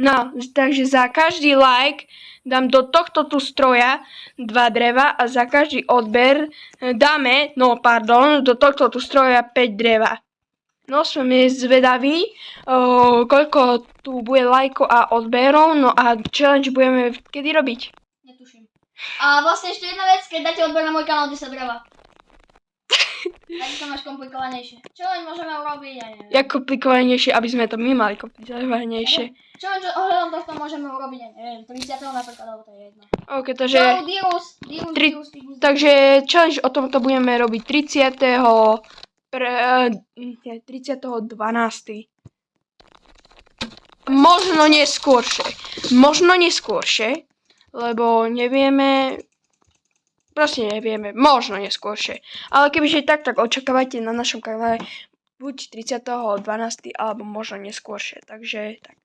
No, takže za každý like dám do tohto tu stroja 2 dreva a za každý odber dáme, do tohto tu stroja 5 dreva. No, sme zvedaví, koľko tu bude lajkov a odberov, no a challenge budeme kedy robiť? Netuším. A vlastne ešte jedna vec, keď dáte odber na môj kanál 10 dreva. Tak to máš komplikovanejšie. Challenge môžeme urobiť, ja neviem. Jak komplikovanejšie, aby sme to my mali komplikovanejšie. Challenge ohľadom tohto môžeme urobiť, ja neviem, 30. napríklad, alebo to je jedno. OK, takže... Dirus. Takže challenge o tomto budeme robiť 30.12. Možno neskôršie, lebo nevieme, proste nevieme, možno neskôršie. Ale kebyže tak očakávajte na našom kanále buď 30.12. alebo možno neskôršie, takže tak.